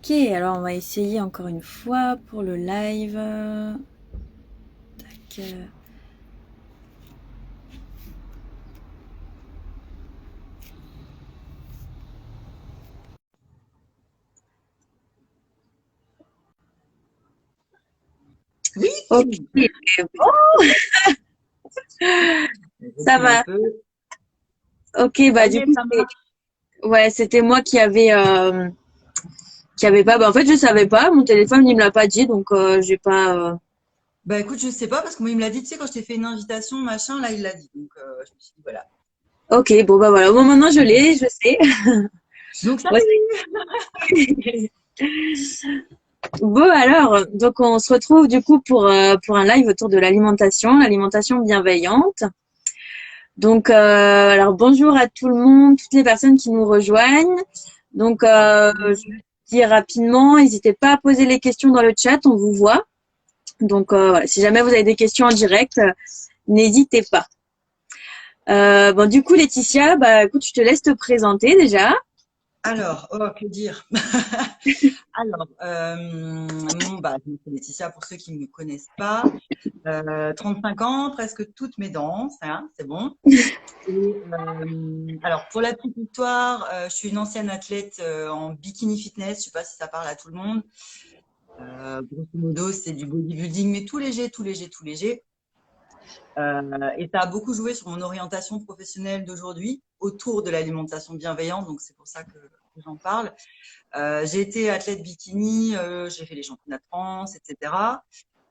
Ok, alors on va essayer encore une fois pour le live. Tac. Oui, Ok, bon, ça un va. peu. Ok, Ça bah y du est, coup, ça marche. ouais, c'était moi qui avait pas. Bah en fait, je savais pas. Mon téléphone, il me l'a pas dit, donc j'ai pas. Bah écoute, je sais pas parce que moi il me l'a dit, tu sais, quand je t'ai fait une invitation, machin, là il l'a dit. Donc je me suis dit voilà. Ok, bon bah voilà. Bon, maintenant je l'ai, je sais. Donc Ouais, salut! bon alors, donc on se retrouve du coup pour un live autour de l'alimentation bienveillante. Donc, alors bonjour à tout le monde, toutes les personnes qui nous rejoignent. Donc, je le dis rapidement, n'hésitez pas à poser les questions dans le chat, on vous voit. Donc, voilà, si jamais vous avez des questions en direct, n'hésitez pas. Bon, du coup, Laetitia, bah, écoute, je te laisse te présenter déjà. Alors, oh, que dire? Alors, bah, je m'appelle Laetitia pour ceux qui ne me connaissent pas. 35 ans, presque toutes mes dents, ça, c'est bon. Et, alors, pour la petite histoire, je suis une ancienne athlète en bikini fitness. Je sais pas si ça parle à tout le monde. Grosso modo, c'est du bodybuilding, mais tout léger, tout léger, tout léger. Et ça a beaucoup joué sur mon orientation professionnelle d'aujourd'hui autour de l'alimentation bienveillante. Donc, c'est pour ça que j'en parle. J'ai été athlète bikini, j'ai fait les championnats de France, etc.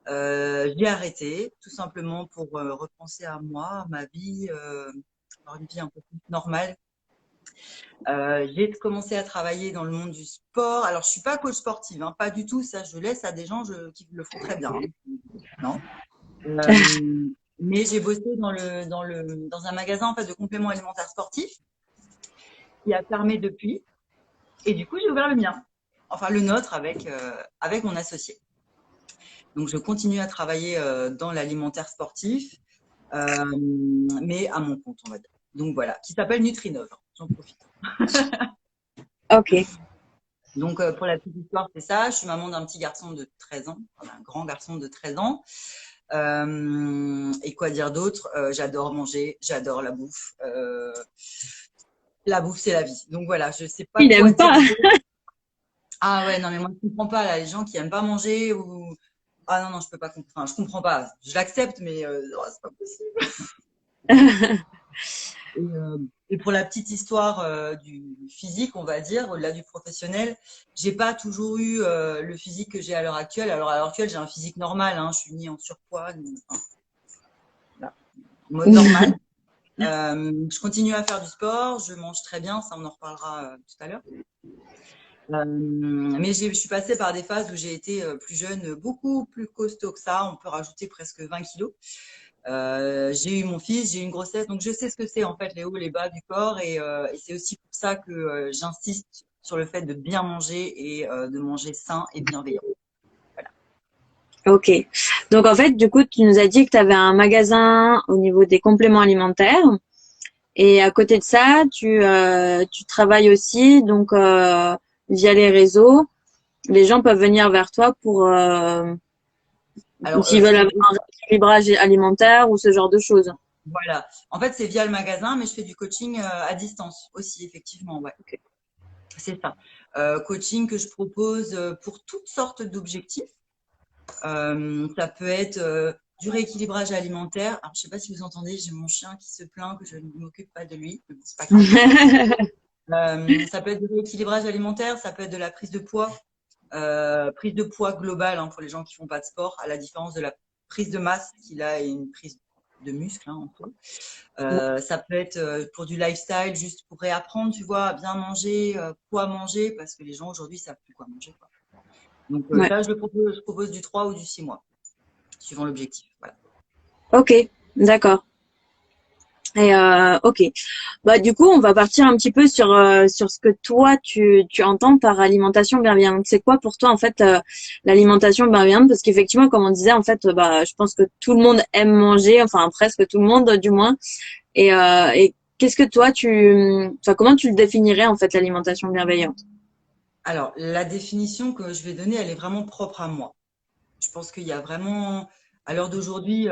J'ai arrêté tout simplement pour repenser à moi, à ma vie, avoir une vie un peu plus normale. J'ai commencé à travailler dans le monde du sport. Alors, je suis pas coach sportive, hein, pas du tout. Ça, je laisse à des gens qui le font très bien, hein. Non. Mais j'ai bossé dans un magasin en fait de compléments alimentaires sportifs qui a fermé depuis. Et du coup, j'ai ouvert le mien, enfin le nôtre avec mon associé. Donc, je continue à travailler dans l'alimentaire sportif, euh, mais à mon compte, on va dire. Donc voilà, qui s'appelle Nutrinov. J'en profite. Ok, Donc, pour la petite histoire, c'est ça. Je suis maman d'un petit garçon de 13 ans, enfin, un grand garçon de 13 ans. Et quoi dire d'autre? J'adore manger, j'adore la bouffe. La bouffe, c'est la vie. Donc voilà, je sais pas il quoi aime dire pas. d'autre. Ah ouais, non, mais moi, je comprends pas, là, les gens qui aiment pas manger ou. Ah non, non, je peux pas comprendre. Enfin, je comprends pas. Je l'accepte, mais oh, c'est pas possible. Et pour la petite histoire du physique, on va dire, au-delà du professionnel, j'ai pas toujours eu le physique que j'ai à l'heure actuelle. Alors, à l'heure actuelle, j'ai un physique normal, hein. Je suis ni en surpoids, ni, enfin, voilà, mode normal. Je continue à faire du sport, je mange très bien, ça on en reparlera tout à l'heure. Mais je suis passée par des phases où j'ai été plus jeune, beaucoup plus costaud que ça. On peut rajouter presque 20 kilos. J'ai eu mon fils, j'ai eu une grossesse, donc je sais ce que c'est en fait les hauts et les bas du corps. Et c'est aussi pour ça que j'insiste sur le fait de bien manger et de manger sain et bienveillant. Voilà. Ok. Donc en fait, du coup, tu nous as dit que tu avais un magasin au niveau des compléments alimentaires. Et à côté de ça, tu travailles aussi, donc via les réseaux, les gens peuvent venir vers toi pour Alors, s'ils veulent avoir un rééquilibrage alimentaire ou ce genre de choses. voilà. En fait, c'est via le magasin, mais je fais du coaching à distance aussi, effectivement. Ouais. C'est ça. Coaching que je propose pour toutes sortes d'objectifs. Ça peut être du rééquilibrage alimentaire. Alors, je sais pas si vous entendez, j'ai mon chien qui se plaint que je ne m'occupe pas de lui, mais bon, c'est pas grave. Ça peut être du rééquilibrage alimentaire, ça peut être de la prise de poids globale hein, pour les gens qui font pas de sport, à la différence de la prise de masse qui là est une prise de muscle hein, en soi. Ça peut être pour du lifestyle, juste pour réapprendre, tu vois, à bien manger, quoi manger, parce que les gens aujourd'hui savent plus quoi manger, quoi. Donc Ouais. ça, je propose du 3 ou du 6 mois, suivant l'objectif. Voilà. Ok, d'accord. Et ok. Bah du coup, on va partir un petit peu sur ce que toi tu entends par alimentation bienveillante. C'est quoi pour toi en fait l'alimentation bienveillante? Parce qu'effectivement, comme on disait, en fait, bah je pense que tout le monde aime manger, enfin presque tout le monde du moins. Et qu'est-ce que toi enfin comment tu le définirais en fait l'alimentation bienveillante? Alors, la définition que je vais donner, elle est vraiment propre à moi. Je pense qu'il y a vraiment, à l'heure d'aujourd'hui,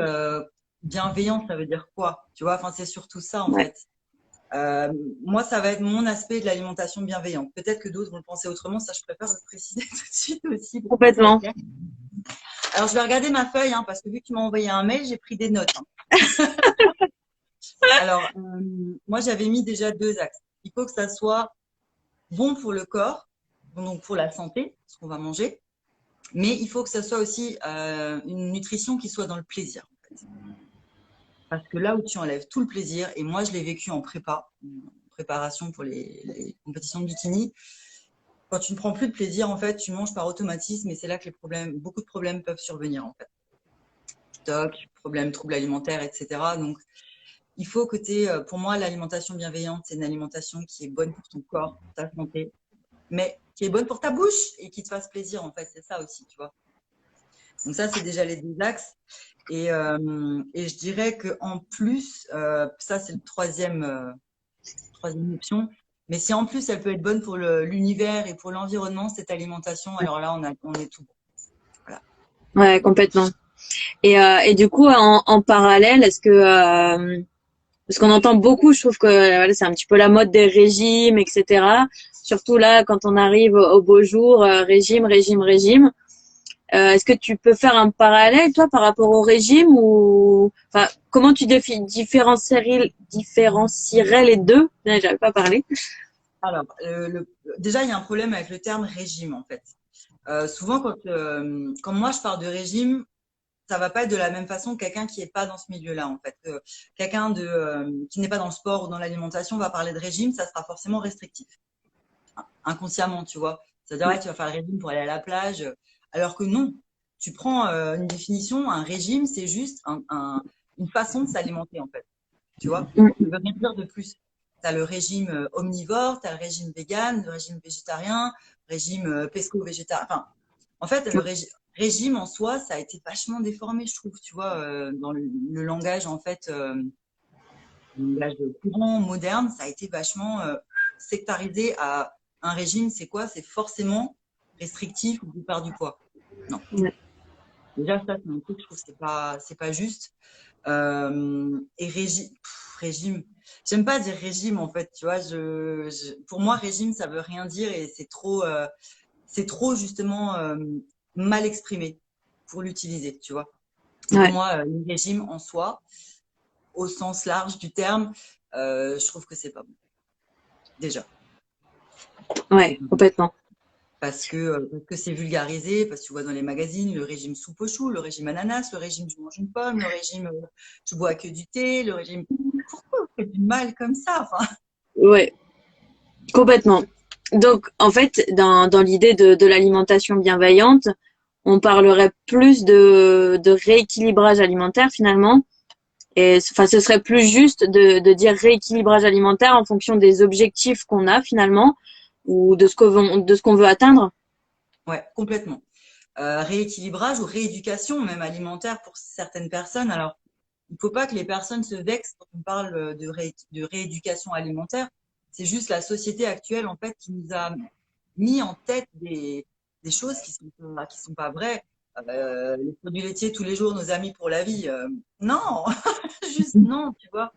bienveillance, ça veut dire quoi? Tu vois, enfin, c'est surtout ça, en Ouais, fait. Euh, Moi, ça va être mon aspect de l'alimentation bienveillante. Peut-être que d'autres vont le penser autrement, ça, je préfère le préciser tout de suite aussi pour que ça soit complètement. clair. Alors, je vais regarder ma feuille, hein, parce que vu que tu m'as envoyé un mail, j'ai pris des notes, hein. Alors, moi, j'avais mis déjà deux axes. Il faut que ça soit bon pour le corps, donc pour la santé, ce qu'on va manger, mais il faut que ça soit aussi une nutrition qui soit dans le plaisir, en fait. Parce que là où tu enlèves tout le plaisir, et moi, je l'ai vécu en prépa, en préparation pour les compétitions de bikini, quand tu ne prends plus de plaisir, en fait, tu manges par automatisme et c'est là que les problèmes, beaucoup de problèmes peuvent survenir, en fait. TOC, problèmes, troubles alimentaires, etc. Donc, il faut que tu aies, pour moi, l'alimentation bienveillante, c'est une alimentation qui est bonne pour ton corps, pour ta santé, mais qui est bonne pour ta bouche et qui te fasse plaisir, en fait. C'est ça aussi, tu vois. Donc ça, c'est déjà les deux axes. Et je dirais qu'en plus, ça, c'est le troisième option. Mais si en plus, elle peut être bonne pour l'univers et pour l'environnement, cette alimentation, alors là, on est tout bon. Voilà. Ouais, complètement. Et du coup, en parallèle, est-ce que parce qu'on entend beaucoup, je trouve que voilà, c'est un petit peu la mode des régimes, etc. Surtout là, quand on arrive au beau jour, régime, régime, régime. Est-ce que tu peux faire un parallèle, toi, par rapport au régime ou, enfin, comment tu différencierais les deux? J'avais pas parlé. Alors, déjà, il y a un problème avec le terme régime, en fait. Souvent, quand moi, je parle de régime, ça va pas être de la même façon que quelqu'un qui est pas dans ce milieu-là, en fait. Quelqu'un qui n'est pas dans le sport ou dans l'alimentation va parler de régime, ça sera forcément restrictif, inconsciemment, tu vois. C'est-à-dire, ouais, tu vas faire le régime pour aller à la plage, alors que non. Tu prends une définition, un régime, c'est juste une façon de s'alimenter, en fait. Tu vois, ça veut rien dire de plus. Tu as le régime omnivore, tu as le régime vegan, le régime végétarien, régime pesco-végétarien. Enfin, en fait, régime en soi, ça a été vachement déformé, je trouve, tu vois, dans le langage, en fait, le langage courant, moderne, ça a été vachement sectarisé à un régime, c'est quoi? C'est forcément restrictif ou tu perds du poids. Non. Ouais. Déjà, ça, c'est un truc, je trouve, c'est pas juste. Et régime, j'aime pas dire régime en fait, tu vois. Pour moi, régime, ça veut rien dire et c'est trop justement mal exprimé pour l'utiliser, tu vois. Pour Ouais, moi, le régime en soi, au sens large du terme, je trouve que c'est pas bon. Déjà. ouais, complètement. Parce que c'est vulgarisé, parce que tu vois dans les magazines le régime soupe aux choux, le régime ananas, le régime je mange une pomme, le régime je bois que du thé, le régime. Pourquoi vous faites du mal comme ça? Enfin, Ouais, complètement. Donc, en fait, dans l'idée de l'alimentation bienveillante, on parlerait plus de rééquilibrage alimentaire finalement. Et enfin, ce serait plus juste de dire rééquilibrage alimentaire en fonction des objectifs qu'on a finalement ou de ce qu'on veut atteindre. ouais, complètement. Rééquilibrage ou rééducation, même alimentaire pour certaines personnes. Alors, il ne faut pas que les personnes se vexent quand on parle de rééducation alimentaire. C'est juste la société actuelle, en fait, qui nous a mis en tête des choses qui sont pas vraies. Les produits laitiers tous les jours, nos amis pour la vie. Non, juste non, tu vois.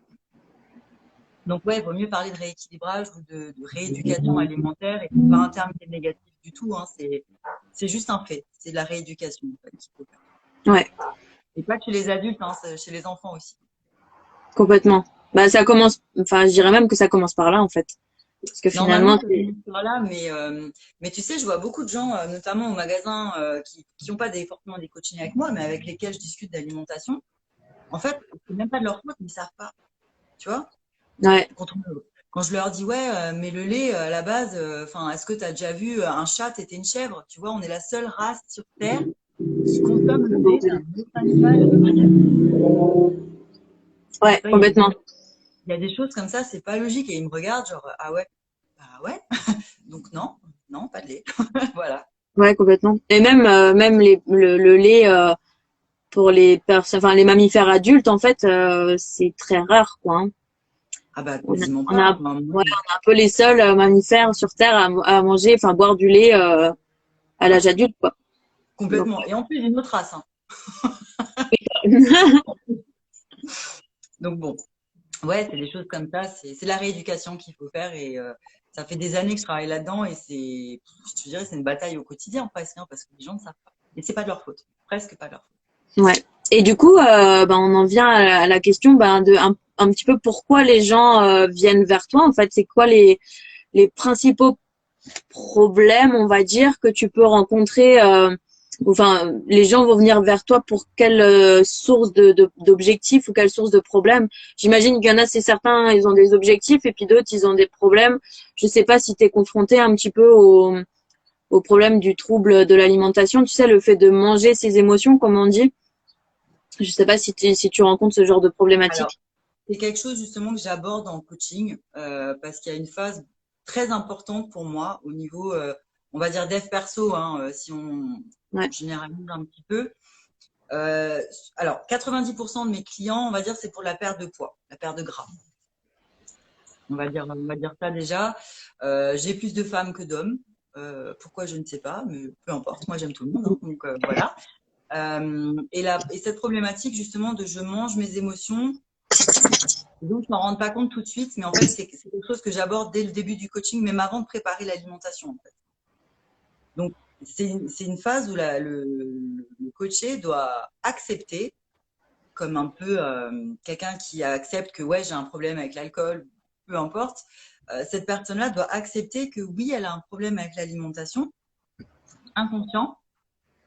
Donc, ouais, il vaut mieux parler de rééquilibrage ou de rééducation alimentaire et c'est pas un terme qui est négatif du tout, hein, c'est juste un fait. C'est de la rééducation, en fait, qu'il faut faire. Ouais, Et pas que chez les adultes, hein, c'est chez les enfants aussi. complètement. Bah, ça commence, enfin, je dirais même que ça commence par là en fait. Parce que Normalement, finalement, ça c'est, commence par là, mais tu sais, je vois beaucoup de gens, notamment au magasin, qui n'ont pas forcément des coachings avec moi, mais avec lesquels je discute d'alimentation. En fait, c'est même pas de leur faute, mais ils savent pas. Tu vois? ouais, Quand je leur dis, ouais, mais le lait, à la base, enfin, est-ce que tu as déjà vu un chat téter une chèvre? Tu vois, on est la seule race sur Terre qui consomme le lait d'un autre animal vivant. Tu ouais, vois, complètement. il y a des choses comme ça, c'est pas logique. Et ils me regardent, genre, ah ouais, bah ouais. Donc non, non, pas de lait. Voilà. Ouais, complètement. Et même le lait pour les personnes, enfin les mammifères adultes, en fait, c'est très rare, quoi. Hein. Ah bah On a, quasiment on pas. a, Enfin, moi, ouais, on est un peu les seuls mammifères sur Terre à manger, enfin boire du lait à l'âge adulte, quoi. Donc, complètement. Et en plus d'une autre race, hein. Donc bon, ouais, c'est des choses comme ça. C'est la rééducation qu'il faut faire et ça fait des années que je travaille là-dedans et je te dirais, c'est une bataille au quotidien presque, hein, parce que les gens ne savent pas. Et c'est pas de leur faute, presque pas de leur faute. ouais. Et du coup, ben, on en vient à la question ben, de un petit peu pourquoi les gens viennent vers toi. En fait, c'est quoi les principaux problèmes, on va dire, que tu peux rencontrer. Enfin, les gens vont venir vers toi pour quelle source d'objectifs ou quelle source de problèmes. J'imagine qu'il y en a, c'est certains, ils ont des objectifs et puis d'autres, ils ont des problèmes. Je sais pas si tu es confronté un petit peu au problème du trouble de l'alimentation. Tu sais, le fait de manger ses émotions, comme on dit. Je sais pas si tu rencontres ce genre de Alors, problématique. c'est quelque chose justement que j'aborde en coaching parce qu'il y a une phase très importante pour moi au niveau, on va dire, dev perso, hein, si on Ouais, généralise un petit peu. Euh, alors, 90% de mes clients, on va dire, c'est pour la perte de poids, la perte de gras. On va dire ça déjà. J'ai plus de femmes que d'hommes. Pourquoi, je ne sais pas, mais peu importe. Moi, j'aime tout le monde, hein, donc voilà. Et cette problématique justement de je mange mes émotions, donc je m'en rends pas compte tout de suite, mais en fait, c'est quelque chose que j'aborde dès le début du coaching, même avant de préparer l'alimentation, en fait. Donc, c'est une phase où le coaché doit accepter, comme un peu quelqu'un qui accepte que ouais, j'ai un problème avec l'alcool, peu importe, cette personne-là doit accepter que oui, elle a un problème avec l'alimentation, inconscient,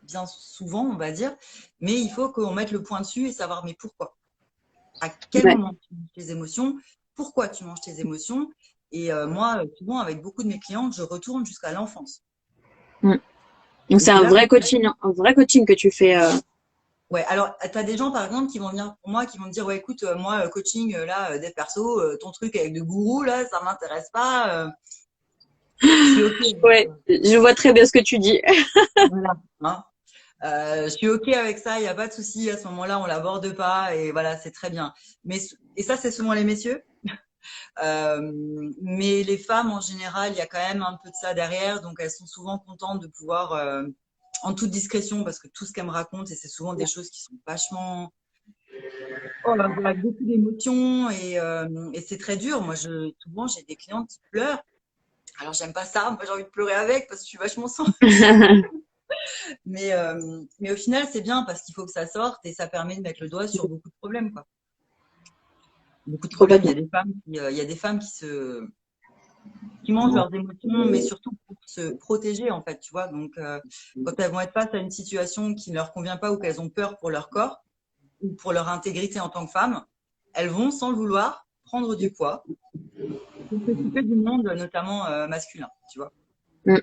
bien souvent, on va dire, mais il faut qu'on mette le point dessus et savoir mais pourquoi? À quel ouais. moment tu manges tes émotions? Pourquoi tu manges tes émotions? Et moi, souvent, avec beaucoup de mes clientes, je retourne jusqu'à l'enfance. Mm. Donc Et c'est c'est là où un vrai coaching que tu fais. ouais, alors, tu as des gens, par exemple, qui vont venir pour moi, qui vont me dire, ouais, écoute, moi, coaching, là, des persos, ton truc avec de gourou, là, ça m'intéresse pas. Je suis OK. Ouais, je vois très bien ce que tu dis. Voilà. Hein. Je suis OK avec ça, il n'y a pas de souci. À ce moment-là, on l'aborde pas et voilà, c'est très bien. Et ça, c'est souvent les messieurs. Mais les femmes, en général, il y a quand même un peu de ça derrière. Donc, elles sont souvent contentes de pouvoir, en toute discrétion, parce que tout ce qu'elles me racontent, et c'est souvent des choses qui sont vachement oh là là, avec beaucoup d'émotions et c'est très dur. Moi, souvent, j'ai des clientes qui pleurent. Alors, j'aime pas ça. Moi, j'ai envie de pleurer avec parce que je suis vachement sensible. Mais au final, c'est bien parce qu'il faut que ça sorte et ça permet de mettre le doigt sur beaucoup de problèmes, quoi. Beaucoup de problèmes. Il y Complètement. a des femmes qui mangent leurs émotions, mais surtout pour se protéger, en fait, tu vois. Donc, quand elles vont être face à une situation qui ne leur convient pas ou qu'elles ont peur pour leur corps ou pour leur intégrité en tant que femme, elles vont, sans le vouloir, prendre du poids pour s'occuper du monde, notamment masculin, tu vois. Mm.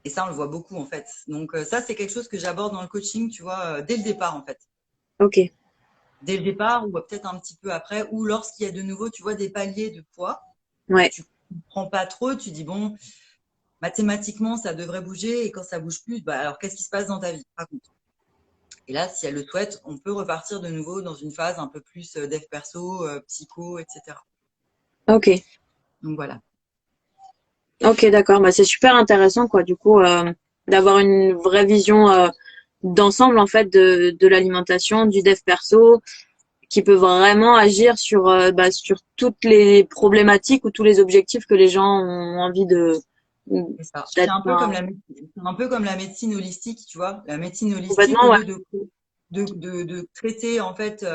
Et ça, on le voit beaucoup, en fait. Donc, ça, c'est quelque chose que j'aborde dans le coaching, tu vois, dès le départ, en fait. Ok. Dès le départ, ou peut-être un petit peu après, ou lorsqu'il y a de nouveau, tu vois, des paliers de poids que Ouais. tu comprends pas trop, tu dis, bon, mathématiquement, ça devrait bouger, et quand ça bouge plus, bah, alors qu'est-ce qui se passe dans ta vie? Raconte. Et là, si elle le souhaite, on peut repartir de nouveau dans une phase un peu plus dev perso, psycho, etc. Ok. Donc voilà. Ok, d'accord. Bah, c'est super intéressant, quoi. Du coup, d'avoir une vraie vision d'ensemble, en fait, de l'alimentation, du dev perso, qui peut vraiment agir sur, bah, sur toutes les problématiques ou tous les objectifs que les gens ont envie C'est ça. C'est un peu comme d'atteindre. la médecine holistique, tu vois. La médecine holistique, au Complètement, ouais. lieu de traiter en fait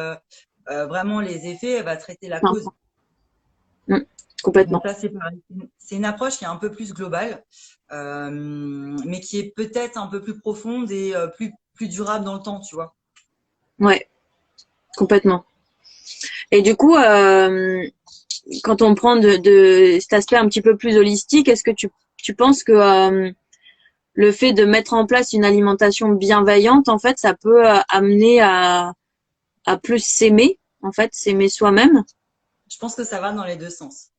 vraiment les effets, elle va traiter la cause. Enfin, mm, Donc complètement. ça, c'est pareil. C'est une approche qui est un peu plus globale, mais qui est peut-être un peu plus profonde et plus durable dans le temps, tu vois. Ouais, complètement. Et du coup, quand on prend de cet aspect un petit peu plus holistique, est-ce que tu penses que le fait de mettre en place une alimentation bienveillante, en fait, ça peut amener à plus s'aimer, en fait, s'aimer soi-même? Je pense que ça va dans les deux sens.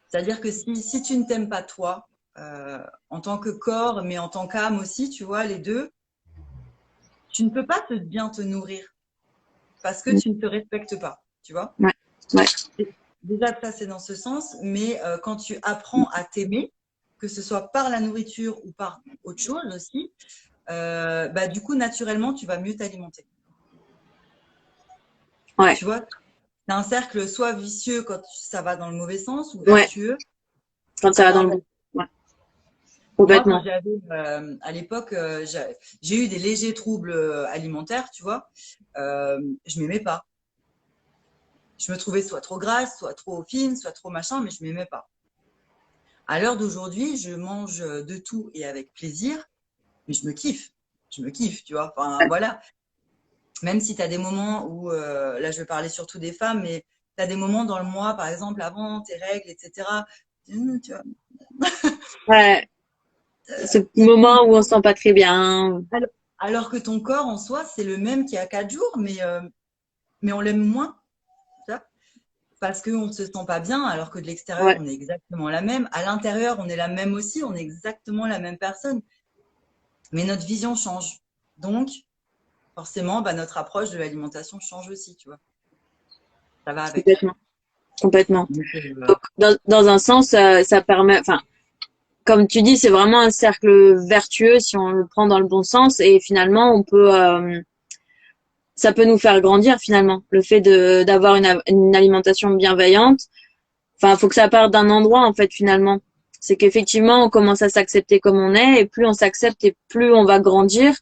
C'est-à-dire que si tu ne t'aimes pas toi, en tant que corps, mais en tant qu'âme aussi, tu vois, les deux, tu ne peux pas bien te nourrir parce que tu ne te respectes pas, tu vois. Ouais, ouais, déjà ça c'est dans ce sens, mais quand tu apprends à t'aimer, que ce soit par la nourriture ou par autre chose aussi, bah, du coup, naturellement, tu vas mieux t'alimenter. Ouais, Tu vois, c'est un cercle soit vicieux quand ça va dans le mauvais sens ou ouais, vertueux quand ça par va dans le rapport. bon. Ouais, Moi, quand complètement. j'avais, à l'époque, j'ai eu des légers troubles alimentaires, tu vois, je m'aimais pas. Je me trouvais soit trop grasse, soit trop fine, soit trop machin, mais je m'aimais pas. À l'heure d'aujourd'hui, je mange de tout et avec plaisir, mais je me kiffe. Je me kiffe, tu vois. Enfin, voilà. Même si tu as des moments où, là je vais parler surtout des femmes, mais tu as des moments dans le mois, par exemple, avant tes règles, etc. Tu vois. Ouais, ce petit moment où on se sent pas très bien. Alors, alors que ton corps en soi, c'est le même qu'il y a 4 jours, mais on l'aime moins, tu vois, parce qu'on ne se sent pas bien, alors que de l'extérieur, Ouais, on est exactement la même. À l'intérieur, on est la même aussi, on est exactement la même personne, mais notre vision change. Donc, forcément, bah, notre approche de l'alimentation change aussi, tu vois. Ça va avec. complètement, complètement. Donc, Donc, dans un sens, ça permet, enfin, comme tu dis, c'est vraiment un cercle vertueux si on le prend dans le bon sens et finalement, ça peut nous faire grandir finalement. Le fait de d'avoir une alimentation bienveillante, enfin, faut que ça parte d'un endroit en fait finalement. C'est qu'effectivement, on commence à s'accepter comme on est et plus on s'accepte et plus on va grandir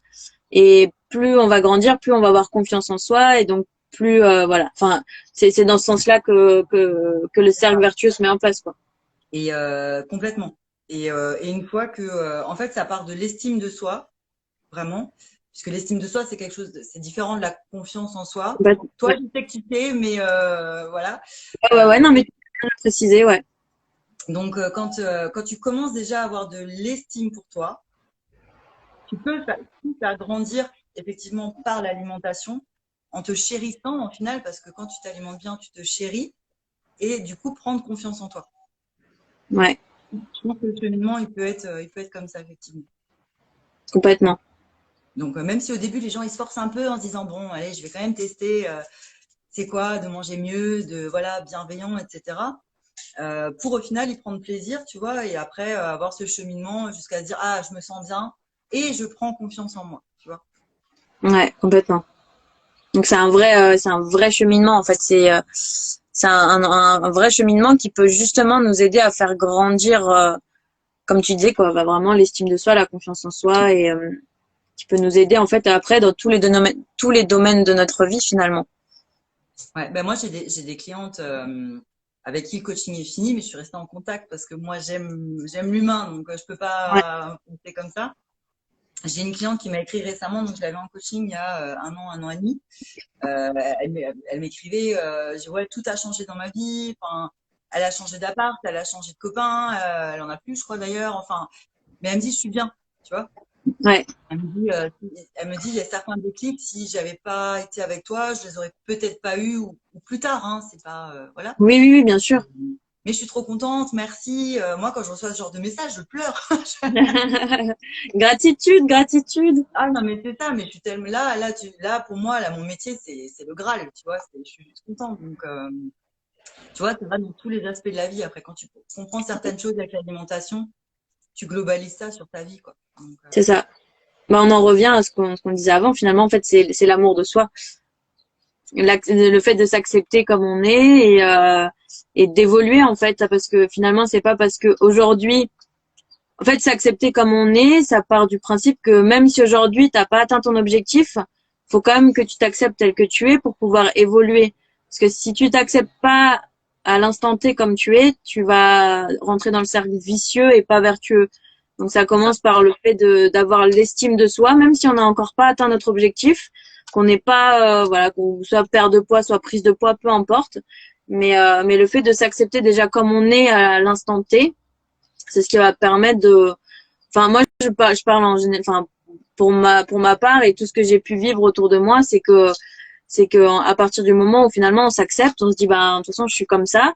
et plus on va grandir, plus on va avoir confiance en soi et donc plus voilà. Enfin, c'est dans ce sens-là que le cercle vertueux se met en place quoi. et complètement. Et une fois que, en fait, ça part de l'estime de soi, vraiment, puisque l'estime de soi, c'est quelque chose, c'est différent de la confiance en soi. Complètement. Toi, Ouais. je sais que tu sais, mais voilà. Ouais, ouais, non, Euh, mais tu viens de le préciser, ouais. donc, quand tu commences déjà à avoir de l'estime pour toi, tu peux tout agrandir effectivement par l'alimentation, en te chérissant en final, parce que quand tu t'alimentes bien, tu te chéris, et du coup, prendre confiance en toi. Ouais, Je pense que le cheminement, il peut être comme ça, effectivement. complètement. Donc, même si au début, les gens, ils se forcent un peu en se disant, bon, allez, je vais quand même tester, c'est quoi, de manger mieux, de, voilà, bienveillant, etc. Pour au final, y prendre plaisir, tu vois, et après, avoir ce cheminement jusqu'à se dire, ah, je me sens bien et je prends confiance en moi, tu vois. Ouais, complètement. Donc c'est un vrai cheminement en fait. C'est un vrai cheminement qui peut justement nous aider à faire grandir, comme tu disais quoi, bah, vraiment l'estime de soi, la confiance en soi et qui peut nous aider en fait après dans tous les domaines de notre vie finalement. Ouais, ben moi, j'ai des clientes avec qui le coaching est fini, mais je suis restée en contact parce que moi, j'aime l'humain, donc je peux Ouais, pas penser comme ça. J'ai une cliente qui m'a écrit récemment, donc je l'avais en coaching il y a 1 an et demi. Elle m'écrivait, ouais, tout a changé dans ma vie. Enfin, elle a changé d'appart, elle a changé de copain, elle en a plus, je crois d'ailleurs. Enfin, mais elle me dit, je suis bien, tu vois. ouais. Elle me dit, il y a certains déclics, si j'avais pas été avec toi, je les aurais peut-être pas eu ou plus tard, hein. C'est pas, voilà. Oui, oui, oui, bien sûr. Mais je suis trop contente, merci. Moi, quand je reçois ce genre de message, je pleure. Gratitude, gratitude. Ah non, mais c'est ça, mais je suis tellement là, pour moi, là, mon métier, c'est le Graal, tu vois, je suis juste contente. Donc, tu vois, ça va dans tous les aspects de la vie. Après, quand tu comprends certaines choses avec l'alimentation, tu globalises ça sur ta vie, quoi. Donc, C'est ça. Bah, on en revient à ce qu'on disait avant. Finalement, en fait, c'est l'amour de soi. Le fait de s'accepter comme on est et d'évoluer en fait parce que finalement c'est pas parce que aujourd'hui en fait s'accepter comme on est ça part du principe que même si aujourd'hui t'as pas atteint ton objectif faut quand même que tu t'acceptes tel que tu es pour pouvoir évoluer parce que si tu t'acceptes pas à l'instant T comme tu es tu vas rentrer dans le cercle vicieux et pas vertueux donc ça c'est ça. commence par le fait de d'avoir l'estime de soi même si on n'a encore pas atteint notre objectif qu'on n'est pas voilà qu'on soit perte de poids soit prise de poids peu importe mais le fait de s'accepter déjà comme on est à l'instant T c'est ce qui va permettre de enfin moi je parle en général enfin pour ma part et tout ce que j'ai pu vivre autour de moi c'est que à partir du moment où finalement on s'accepte on se dit bah de toute façon je suis comme ça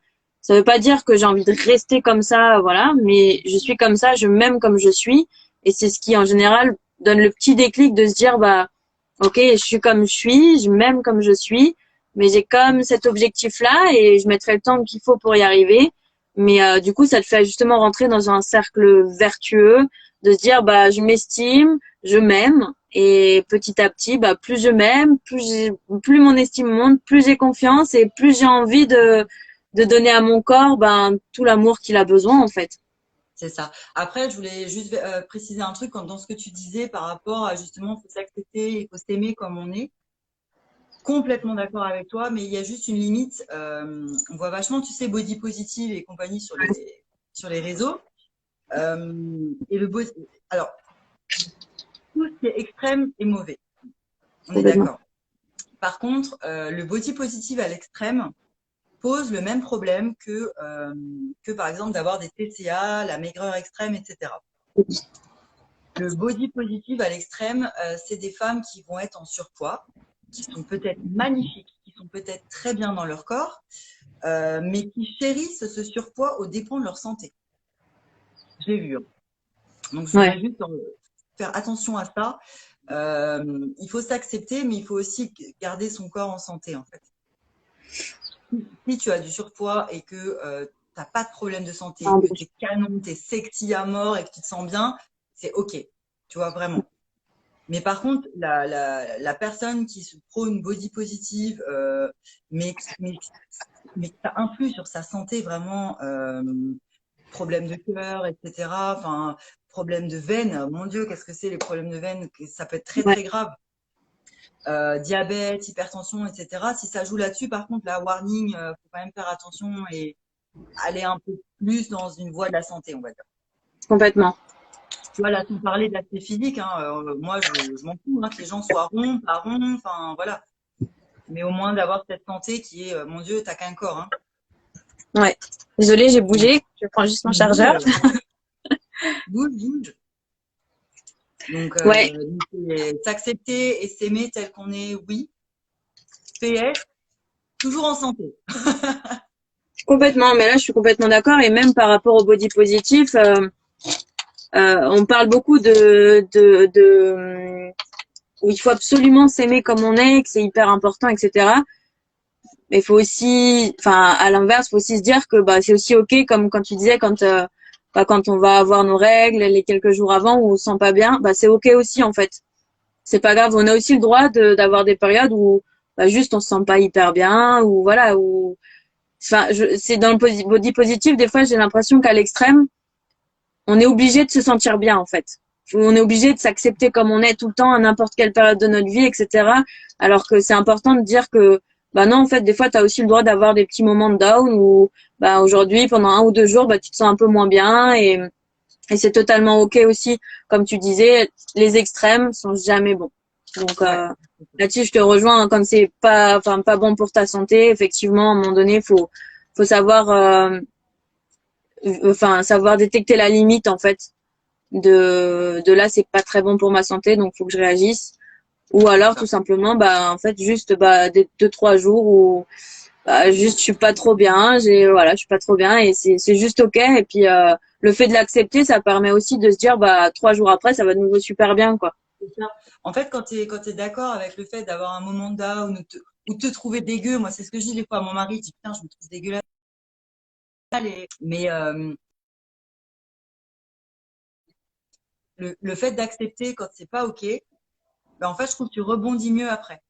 veut pas dire que j'ai envie de rester comme ça voilà mais je suis comme ça je m'aime comme je suis et c'est ce qui en général donne le petit déclic de se dire bah ok, je suis comme je suis, je m'aime comme je suis. mais j'ai comme cet objectif-là et je mettrai le temps qu'il faut pour y arriver. Mais du coup, ça te fait justement rentrer dans un cercle vertueux de se dire, bah, je m'estime, je m'aime et petit à petit, bah, plus je m'aime, plus mon estime monte, plus j'ai confiance et plus j'ai envie de donner à mon corps, ben, tout l'amour qu'il a besoin, en fait. C'est ça. Après, je voulais juste préciser un truc dans ce que tu disais par rapport à justement, il faut s'accepter, il faut s'aimer comme on est. Complètement d'accord avec toi, mais il y a juste une limite. On voit vachement, tu sais, body positive et compagnie sur les réseaux. Et le beau, alors, tout ce qui est extrême est mauvais. On est Complètement. d'accord. Par contre, le body positive à l'extrême pose le même problème que par exemple d'avoir des TCA, la maigreur extrême, etc. Le body positive à l'extrême, c'est des femmes qui vont être en surpoids, qui sont peut-être magnifiques, qui sont peut-être très bien dans leur corps, mais qui chérissent ce surpoids aux dépens de leur santé. Je l'ai vu. Hein. Donc, je voudrais Ouais, juste faire attention à ça. Il faut s'accepter, mais il faut aussi garder son corps en santé, en fait. Si tu as du surpoids et que tu n'as pas de problème de santé, que tu es canon, tu es sexy à mort et que tu te sens bien, c'est OK. Tu vois, vraiment. Mais par contre, la personne qui se prône body positive, mais ça influe sur sa santé vraiment, problèmes de cœur, etc. Enfin, problèmes de veines. Mon Dieu, qu'est-ce que c'est les problèmes de veines? Ça peut être très ouais, très grave. Diabète, hypertension, etc. Si ça joue là-dessus, par contre, la warning, faut quand même faire attention et aller un peu plus dans une voie de la santé, on va dire. complètement. Tu vois, là, sans parler de l'aspect physique, hein, moi, je m'en fous, hein, que les gens soient ronds, pas ronds, enfin, voilà. Mais au moins d'avoir cette santé qui est, mon Dieu, t'as qu'un corps, hein. Ouais. Désolée, j'ai bougé. Je prends juste mon chargeur. Bouge, bouge, bouge. Donc, Ouais, s'accepter et s'aimer tel qu'on est, oui. PS, toujours en santé. complètement. Mais là, je suis complètement d'accord. Et même par rapport au body positif, on parle beaucoup où il faut absolument s'aimer comme on est, que c'est hyper important, etc. Mais il faut aussi, enfin, à l'inverse, il faut aussi se dire que bah c'est aussi ok, comme quand tu disais, quand on va avoir nos règles les quelques jours avant où on se sent pas bien, bah c'est ok aussi en fait. C'est pas grave, on a aussi le droit d'avoir des périodes où bah, juste on se sent pas hyper bien ou voilà ou enfin c'est dans le body positif des fois j'ai l'impression qu'à l'extrême on est obligé de se sentir bien en fait. On est obligé de s'accepter comme on est tout le temps à n'importe quelle période de notre vie, etc. Alors que c'est important de dire que bah non, en fait, des fois, tu as aussi le droit d'avoir des petits moments de down où bah aujourd'hui, pendant 1 ou 2 jours, bah tu te sens un peu moins bien et c'est totalement ok aussi. Comme tu disais, les extrêmes sont jamais bons. Donc Ouais. là-dessus, je te rejoins. Quand c'est pas, enfin pas bon pour ta santé, effectivement, à un moment donné, faut savoir, enfin savoir détecter la limite en fait de là c'est pas très bon pour ma santé donc faut que je réagisse ou alors tout simplement bah en fait juste bah des 2 3 jours où bah, juste je suis pas trop bien je suis pas trop bien et c'est juste ok et puis le fait de l'accepter ça permet aussi de se dire bah 3 jours après ça va de nouveau super bien quoi. C'est ça. En fait, quand tu es d'accord avec le fait d'avoir un moment de down ou te trouver dégueu, moi, c'est ce que je dis des fois à mon mari, je dis, putain, je me trouve dégueulasse. Mais le fait d'accepter quand c'est pas OK, ben, en fait, je trouve que tu rebondis mieux après.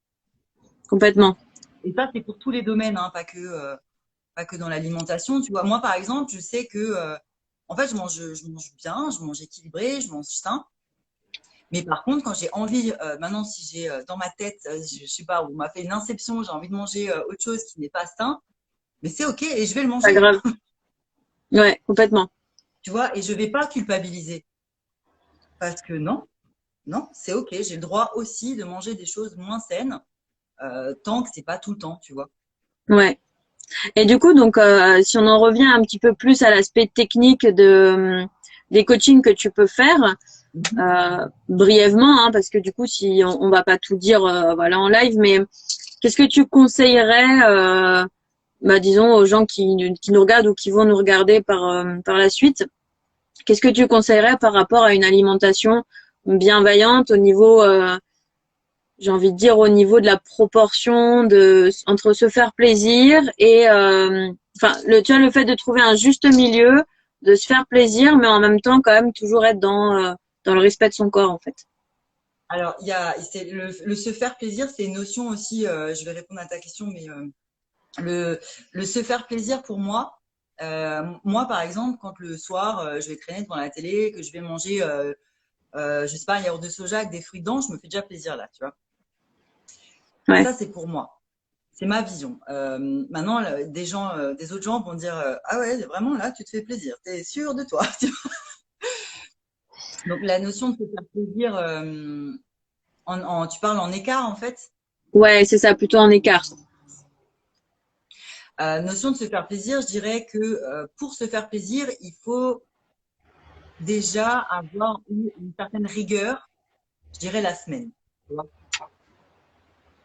Complètement. Et ça, c'est pour tous les domaines, hein, pas que dans l'alimentation. Tu vois, moi, par exemple, je sais que, en fait, je mange bien, je mange équilibré, je mange sain. Mais par contre, quand j'ai envie, maintenant, si j'ai dans ma tête, je sais pas, on m'a fait une inception, j'ai envie de manger autre chose qui n'est pas sain, mais c'est OK et je vais le Pas manger. grave. Ouais, complètement. Tu vois, et je vais pas culpabiliser. Parce que non, non, c'est OK. J'ai le droit aussi de manger des choses moins saines, tant que c'est pas tout le temps, tu vois. Ouais. Et du coup, donc, si on en revient un petit peu plus à l'aspect technique des coachings que tu peux faire, Mhm. brièvement, hein, parce que du coup, si on va pas tout dire, voilà, en live, mais qu'est-ce que tu conseillerais, bah, disons, aux gens qui nous regardent ou qui vont nous regarder par la suite? Qu'est-ce que tu conseillerais par rapport à une alimentation bienveillante au niveau j'ai envie de dire au niveau de la proportion entre se faire plaisir et enfin tu vois, le fait de trouver un juste milieu, de se faire plaisir, mais en même temps quand même toujours être dans le respect de son corps en fait. Alors, c'est le se faire plaisir, c'est une notion aussi, je vais répondre à ta question, mais le se faire plaisir pour moi, moi par exemple, quand le soir, je vais traîner devant la télé, que je vais manger, je sais pas, un yaourt de soja avec des fruits dedans, je me fais déjà plaisir là, tu vois. Ouais. Ça, c'est pour moi. C'est ma vision. Maintenant, des autres gens vont dire, ah ouais, vraiment là, tu te fais plaisir, t'es sûr de toi. Tu vois. Donc la notion de se faire plaisir, tu parles en écart en fait. Ouais, c'est ça, plutôt en écart. Notion de se faire plaisir, je dirais que pour se faire plaisir, il faut déjà avoir eu une certaine rigueur, je dirais la semaine. Tu vois.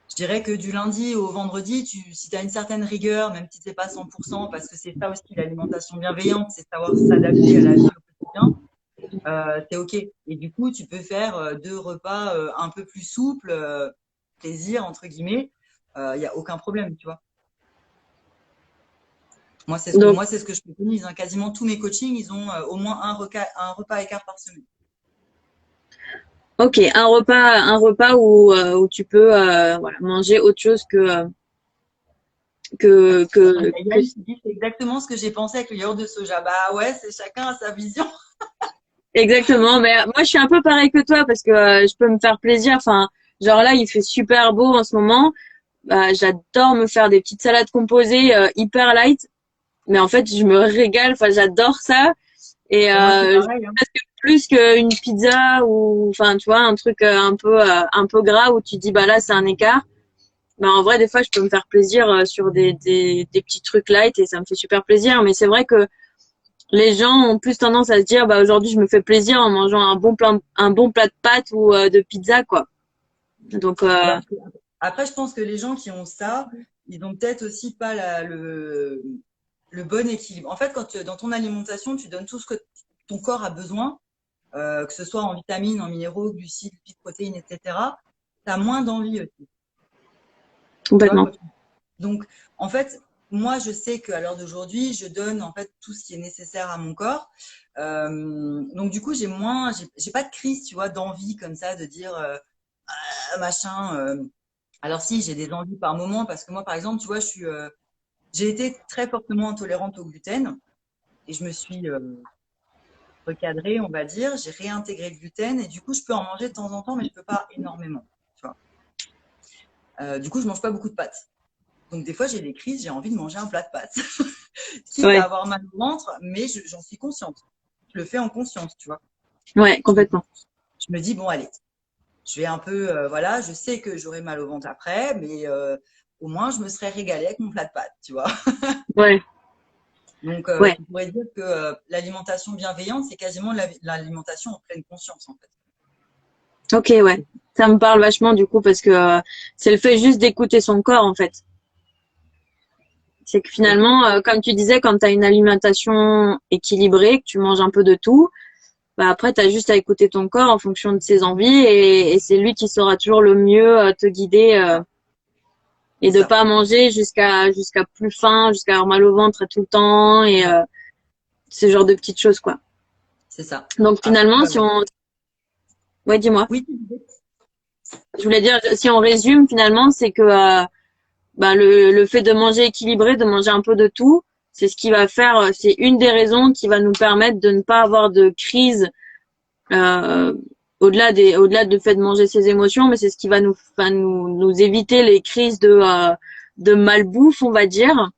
Je dirais que du lundi au vendredi, si tu as une certaine rigueur, même si c'est pas 100%, parce que c'est ça aussi l'alimentation bienveillante, c'est savoir s'adapter à la vie au quotidien, c'est OK. Et du coup, tu peux faire 2 repas un peu plus souples, plaisir, entre guillemets, il n'y a aucun problème, tu vois. Donc, Moi, c'est ce que je préconise. Hein. Quasiment tous mes coachings, ils ont au moins un repas écart par semaine. ok, un repas où tu peux voilà, manger autre chose que Yann, tu dis, c'est exactement ce que j'ai pensé avec le yaourt de soja. Bah ouais, c'est chacun a sa vision. exactement. Mais moi, je suis un peu pareil que toi parce que je peux me faire plaisir. Enfin, genre là, il fait super beau en ce moment. J'adore me faire des petites salades composées hyper light. Mais en fait, je me régale. Enfin, j'adore ça. Et Et moi, c'est pareil. Hein. plus qu'une pizza ou, enfin, tu vois, un truc un peu gras où tu dis, bah là, c'est un écart. Mais en vrai, des fois, je peux me faire plaisir sur des petits trucs light et ça me fait super plaisir. Mais c'est vrai que les gens ont plus tendance à se dire, bah aujourd'hui, je me fais plaisir en mangeant un bon plat de pâtes ou de pizza, quoi. Donc, Alors, après, je pense que les gens qui ont ça, ils ont peut-être aussi pas le bon équilibre. En fait, dans ton alimentation, tu donnes tout ce que ton corps a besoin, que ce soit en vitamines, en minéraux, glucides, lipides, protéines, etc. Tu as moins d'envie aussi. Tu vois, complètement. donc, en fait, moi, je sais qu'à l'heure d'aujourd'hui, je donne en fait tout ce qui est nécessaire à mon corps. Donc, du coup, j'ai pas de crise, tu vois, d'envie comme ça, de dire machin. Alors, si, j'ai des envies par moment, parce que moi, par exemple, tu vois, j'ai été très fortement intolérante au gluten et je me suis recadrée, on va dire. J'ai réintégré le gluten et du coup, je peux en manger de temps en temps, mais je peux pas énormément. Tu vois. Du coup, je mange pas beaucoup de pâtes. Donc, des fois, j'ai des crises, j'ai envie de manger un plat de pâtes, quitte à Ouais, avoir mal au ventre, mais j'en suis consciente. Je le fais en conscience, tu vois. ouais, Je me, complètement. je me dis, bon, allez, je vais un peu, voilà, je sais que j'aurai mal au ventre après, mais au moins, je me serais régalée avec mon plat de pâtes, tu vois. Ouais, Donc, ouais. tu pourrais dire que l'alimentation bienveillante, c'est quasiment l'alimentation en pleine conscience, en fait. Ok, ouais. Ça me parle vachement du coup parce que c'est le fait juste d'écouter son corps en fait. C'est que Et finalement, comme tu disais, quand tu as une alimentation équilibrée, que tu manges un peu de tout, bah après, tu as juste à écouter ton corps en fonction de ses envies et c'est lui qui saura toujours le mieux te guider et c'est de ça, pas manger jusqu'à plus faim, jusqu'à avoir mal au ventre tout le temps et ouais, ce genre de petites choses quoi. c'est ça. Donc Après, finalement, ouais, dis-moi. oui, Je voulais dire, si on résume finalement, c'est que bah, le fait de manger équilibré, de manger un peu de tout, c'est ce qui va faire, c'est une des raisons qui va nous permettre de ne pas avoir de crise euh, au-delà du fait de manger ses émotions, mais c'est ce qui va nous éviter les crises de malbouffe, on va dire.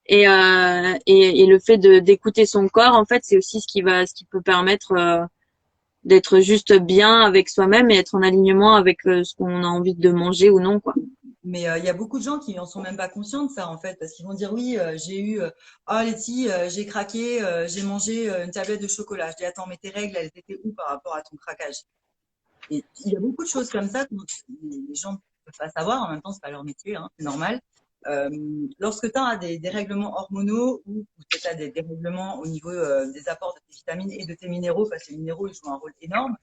Et le fait d'écouter son corps, en fait, c'est aussi ce qui peut permettre d'être juste bien avec soi-même et être en alignement avec ce qu'on a envie de manger ou non, quoi. mais il y a beaucoup de gens qui en sont même pas conscients de ça en fait, parce qu'ils vont dire oui, j'ai eu, oh Letty, j'ai craqué, j'ai mangé une tablette de chocolat. Je dis attends, mais tes règles, elles étaient où par rapport à ton craquage? Et il y a beaucoup de choses comme ça que les gens ne peuvent pas savoir. En même temps, c'est pas leur métier, hein, c'est normal. Euh, Lorsque tu as des règlements hormonaux ou tu as des dérèglements au niveau des apports de tes vitamines et de tes minéraux, parce que les minéraux ils jouent un rôle énorme.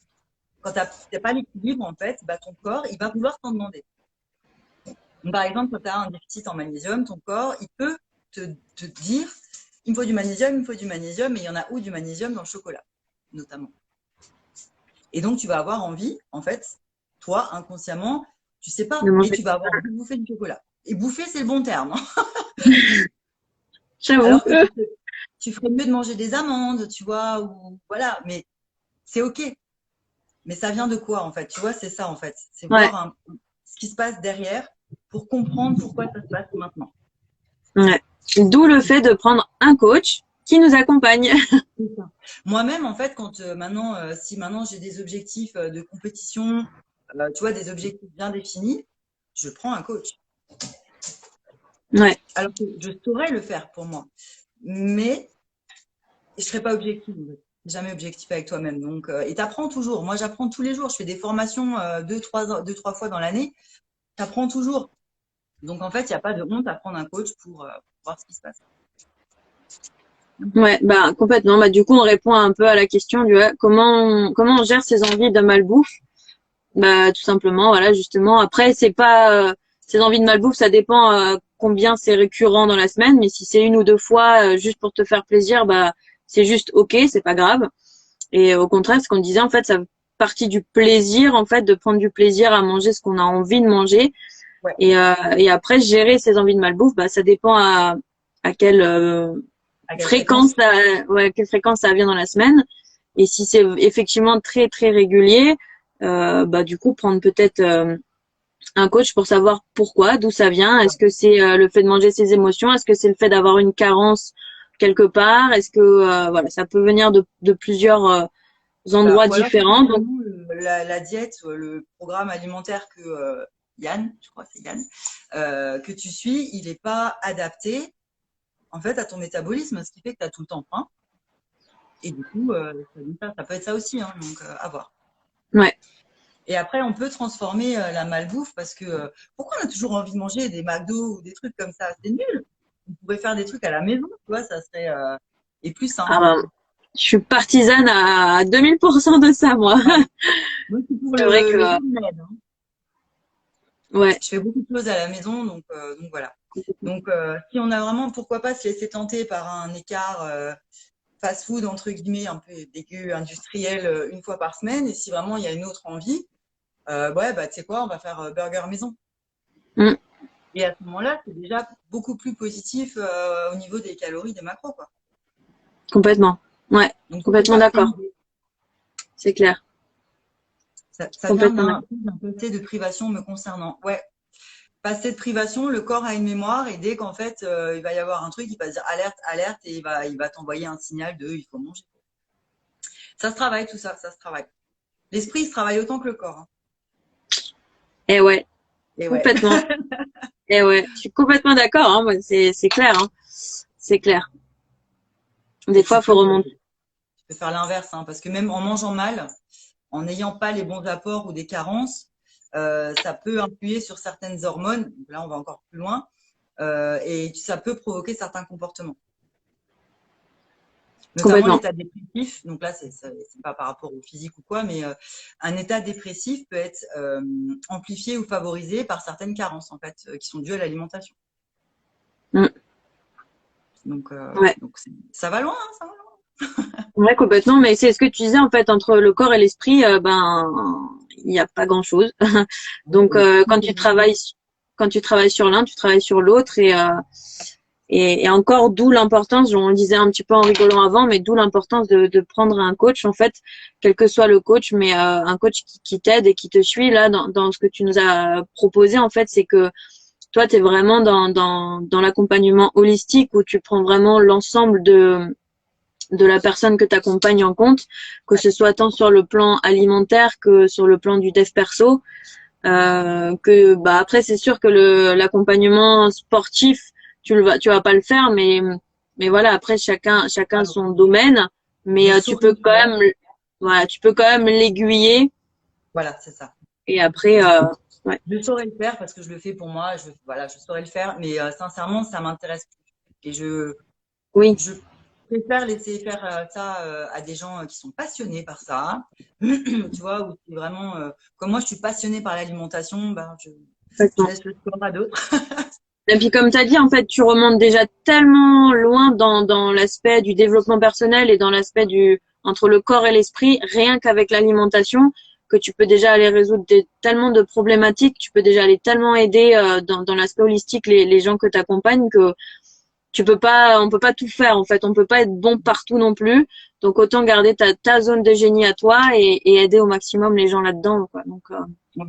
quand tu n'as pas l'équilibre, en fait, bah, ton corps, il va vouloir t'en demander. Donc, par exemple, quand tu as un déficit en magnésium, ton corps, il peut te dire, il me faut du magnésium, il me faut du magnésium, et il y en a où du magnésium dans le chocolat, notamment. Et donc, tu vas avoir envie, en fait, toi, inconsciemment, tu sais pas, de mais manger. tu vas avoir envie de bouffer du chocolat. Et bouffer, c'est le bon terme, hein. J'avoue. Alors que tu ferais mieux de manger des amandes, tu vois, ou voilà, mais c'est OK. Mais ça vient de quoi, en fait? Tu vois, c'est ça, en fait. C'est Ouais, voir ce qui se passe derrière pour comprendre pourquoi ça se passe maintenant. ouais. D'où le fait de prendre un coach qui nous accompagne. Moi-même, en fait, quand maintenant, si maintenant j'ai des objectifs de compétition, tu vois, des objectifs bien définis, je prends un coach. Ouais, Alors que je saurais le faire pour moi. Mais je serais pas objective. En fait. Jamais objectif avec toi-même. Donc, et tu apprends toujours. Moi, j'apprends tous les jours. Je fais des formations deux, trois fois dans l'année. Tu apprends toujours. Donc, en fait, il n'y a pas de honte à prendre un coach pour voir ce qui se passe. ouais, bah complètement. Bah du coup, on répond un peu à la question du comment on gère ses envies de malbouffe. Bah tout simplement, voilà, justement. Après, c'est pas ces envies de malbouffe, ça dépend combien c'est récurrent dans la semaine. Mais si c'est une ou deux fois juste pour te faire plaisir, bah c'est juste ok, c'est pas grave. Et au contraire, ce qu'on disait, en fait, ça fait partie du plaisir, en fait, de prendre du plaisir à manger ce qu'on a envie de manger. Ouais. Et après, gérer ses envies de malbouffe, bah, ça dépend à quelle À quelle fréquence fréquence? quelle fréquence ça vient dans la semaine. Et si c'est effectivement très, très régulier, bah, du coup, prendre peut-être un coach pour savoir pourquoi, d'où ça vient. Est-ce que c'est le fait de manger ses émotions? Est-ce que c'est le fait d'avoir une carence quelque part? Est-ce que, voilà, ça peut venir de plusieurs endroits Ou alors, différents. Donc, la diète, le programme alimentaire que Yann, je crois que c'est Yann, que tu suis, il n'est pas adapté en fait à ton métabolisme, ce qui fait que tu as tout le temps faim. Et du coup, ça peut être ça aussi, hein, donc à voir. ouais, Et après, on peut transformer la malbouffe parce que pourquoi on a toujours envie de manger des McDo ou des trucs comme ça? C'est nul. On pourrait faire des trucs à la maison, tu vois, ça serait et plus sain. ah ben, je suis partisane à 2000% de ça, moi. Ouais. Moi, c'est pour C'est vrai le que, remède, hein. ouais, Je fais beaucoup de choses à la maison, donc voilà. Donc, si on a vraiment, pourquoi pas se laisser tenter par un écart fast-food, entre guillemets, un peu dégueu, industriel, une fois par semaine. Et si vraiment il y a une autre envie, ouais, bah, tu sais quoi, on va faire burger maison. mm, Et à ce moment-là, c'est déjà beaucoup plus positif au niveau des calories, des macros, quoi. complètement. Ouais, Donc, c'est complètement ça, c'est d'accord. l'idée. C'est clair. Ça vient Complètement d'un d'accord. passé de privation me concernant. Ouais, passé de privation, le corps a une mémoire et dès qu'en fait, il va y avoir un truc, il va se dire alerte, alerte et il va t'envoyer un signal de il faut manger. Ça se travaille, tout ça, ça se travaille. L'esprit se travaille autant que le corps, hein. Et ouais, Et ouais. complètement. Et ouais, je suis complètement d'accord, hein, moi, c'est clair, hein. C'est clair. Des Et fois, faut remonter. tu peux faire l'inverse, hein, parce que même en mangeant mal, en n'ayant pas les bons apports ou des carences, ça peut influer sur certaines hormones. Là, on va encore plus loin. Et ça peut provoquer certains comportements. Notamment Complètement. l'état dépressif. Donc là, c'est pas par rapport au physique ou quoi, mais un état dépressif peut être amplifié ou favorisé par certaines carences, en fait, qui sont dues à l'alimentation. Mm, Donc, ouais. ça va loin, hein, ça va loin. Ouais, complètement. Mais c'est ce que tu disais, en fait, entre le corps et l'esprit, ben, il n'y a pas grand-chose. Donc, quand tu travailles sur l'un, tu travailles sur l'autre et encore d'où l'importance, on le disait un petit peu en rigolant avant, mais d'où l'importance de prendre un coach, en fait, quel que soit le coach, mais un coach qui t'aide et qui te suit là dans ce que tu nous as proposé, en fait, c'est que toi, tu es vraiment dans l'accompagnement holistique où tu prends vraiment l'ensemble de la personne que tu accompagnes en compte, que Ouais. ce soit tant sur le plan alimentaire que sur le plan du dev perso. Que bah après c'est sûr que l'accompagnement sportif tu vas pas le faire, mais voilà, après chacun Alors, son domaine, mais je tu saurais peux le quand faire. même voilà, tu peux quand même l'aiguiller Voilà, c'est ça. et après ouais. Je saurais le faire parce que je le fais pour moi. Voilà, je saurais le faire, mais sincèrement, ça m'intéresse plus. Et Oui, préfère laisser faire ça à des gens qui sont passionnés par ça. Tu vois, où c'est vraiment, comme moi, je suis passionnée par l'alimentation, ben, je Complètement. laisse le sport à d'autres. Et puis comme tu as dit, en fait, tu remontes déjà tellement loin dans l'aspect du développement personnel et dans l'aspect du entre le corps et l'esprit, rien qu'avec l'alimentation, que tu peux déjà aller résoudre tellement de problématiques, tu peux déjà aller tellement aider dans l'aspect holistique les gens que tu accompagnes que on peut pas tout faire en fait, on peut pas être bon partout non plus. Donc autant garder ta zone de génie à toi et aider au maximum les gens là-dedans, quoi. Donc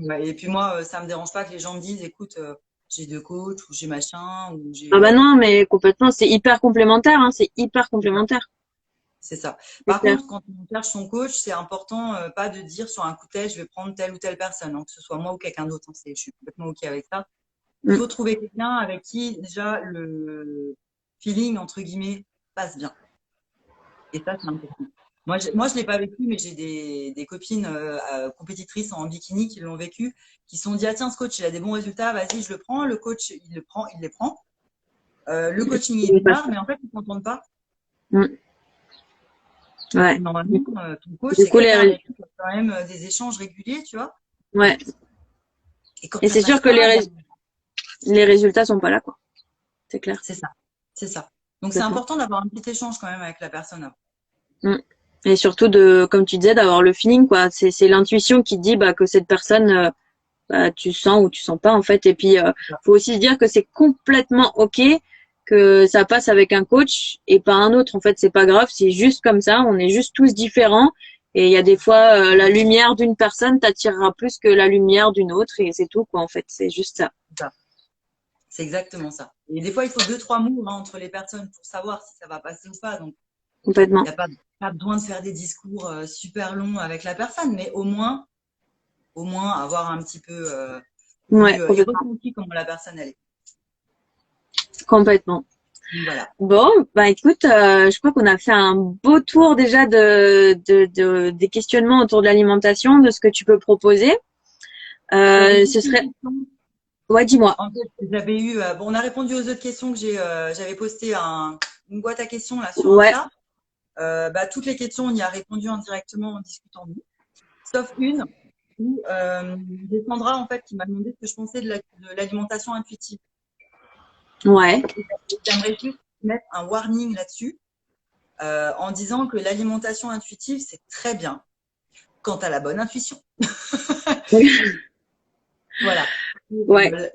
Ouais, et puis moi, ça me dérange pas que les gens me disent, écoute, j'ai deux coachs ou j'ai machin ou ah j'ai. bah non, mais complètement, c'est hyper complémentaire, hein, c'est hyper C'est ça. complémentaire. C'est ça. C'est Par clair. contre, quand on cherche son coach, c'est important pas de dire sur un coup de tête, je vais prendre telle ou telle personne, hein, que ce soit moi ou quelqu'un d'autre. Hein, je suis complètement OK avec ça. Il Mm. faut trouver quelqu'un avec qui déjà le feeling, entre guillemets, passe bien. Et ça, c'est important. Moi, je l'ai pas vécu, mais j'ai des copines compétitrices en bikini qui l'ont vécu, qui se sont dit, ah tiens, ce coach, il a des bons résultats, vas-y, je le prends. Le coach, il le prend, il les prend. Le coaching, il C'est pas démarre, ça. mais en fait, ils ne s'entendent pas. Mm. Ouais. Normalement, ton coach, Du c'est coup, quelqu'un avec qui tu as quand même des échanges réguliers, tu vois. ouais. Et quand Et ça c'est sûr passe que pas, ben, les résultats sont pas là, quoi. C'est clair. c'est ça. C'est ça. Donc, c'est Complètement. important d'avoir un petit échange quand même avec la personne avant. Mm. Et surtout comme tu disais, d'avoir le feeling, quoi. C'est l'intuition qui dit, bah, que cette personne, bah, tu sens ou tu sens pas, en fait. Et puis, faut aussi se dire que c'est complètement OK que ça passe avec un coach et pas un autre. En fait, c'est pas grave. C'est juste comme ça. On est juste tous différents. Et il y a des fois, la lumière d'une personne t'attirera plus que la lumière d'une autre et c'est tout, quoi, en fait. C'est juste ça. C'est ça. C'est exactement ça. Et des fois, il faut deux, trois mots hein, entre les personnes pour savoir si ça va passer ou pas. Donc, il Complètement. n'y a pas besoin de faire des discours super longs avec la personne, mais au moins avoir un petit peu Ouais, vu et complètement. ressenti comment la personne elle est. Complètement. Donc, voilà. Bon, bah écoute, je crois qu'on a fait un beau tour déjà des questionnements autour de l'alimentation, de ce que tu peux proposer. J'avais juste Ce une serait, question. ouais, dis-moi. En fait, j'avais eu, bon, on a répondu aux autres questions que j'avais posté une boîte à questions là sur Ouais, Insta. Bah, toutes les questions, on y a répondu indirectement en discutant de nous, sauf une où c'est Sandra en fait qui m'a demandé ce que je pensais de l'alimentation intuitive. ouais, Et j'aimerais juste mettre un warning là-dessus en disant que l'alimentation intuitive c'est très bien quand tu as la bonne intuition. Voilà. ouais,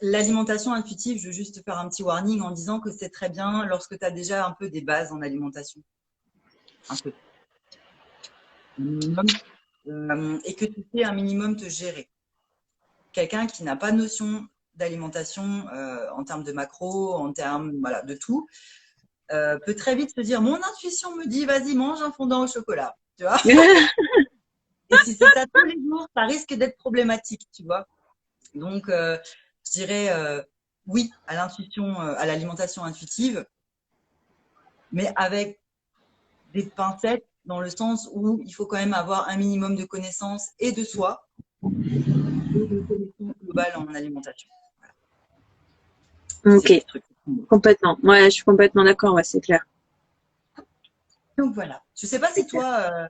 L'alimentation intuitive, je veux juste faire un petit warning en disant que c'est très bien lorsque tu as déjà un peu des bases en alimentation. Un peu. Un minimum. Et que tu sais un minimum te gérer. Quelqu'un qui n'a pas de notion d'alimentation en termes de macro, en termes voilà, de tout, peut très vite se dire mon intuition me dit vas-y mange un fondant au chocolat, tu vois. Et si c'est ça tous les jours, ça risque d'être problématique, tu vois. Donc je dirais oui à l'intuition, à l'alimentation intuitive, mais avec des pincettes dans le sens où il faut quand même avoir un minimum de connaissances et de soi et de connaissances globales en alimentation. Voilà. C'est ok, le truc. complètement. Ouais, je suis complètement d'accord, ouais, c'est clair. Donc voilà. Je ne sais pas C'est si clair. toi,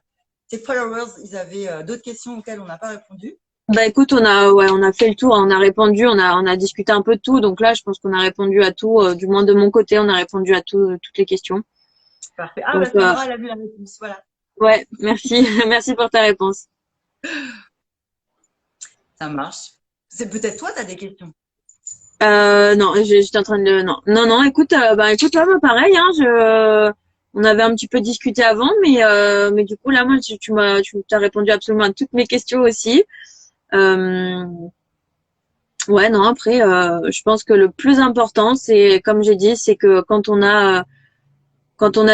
tes followers, ils avaient d'autres questions auxquelles on n'a pas répondu. Bah écoute, on a fait le tour, on a répondu, on a discuté un peu de tout, donc là, je pense qu'on a répondu à tout, du moins de mon côté, on a répondu à tout, toutes les questions. Parfait. Ah, Donc, bah Sandra, elle a vu la réponse. Voilà. ouais, merci, merci pour ta réponse. Ça marche. C'est peut-être toi, tu as des questions. Non, j'étais en train de, non, non, non, écoute, bah écoute, là, bah, pareil, hein, on avait un petit peu discuté avant, mais du coup, là, moi, tu t'as répondu absolument à toutes mes questions aussi. Euh, ouais, non, après, je pense que le plus important, c'est, comme j'ai dit, c'est que quand on a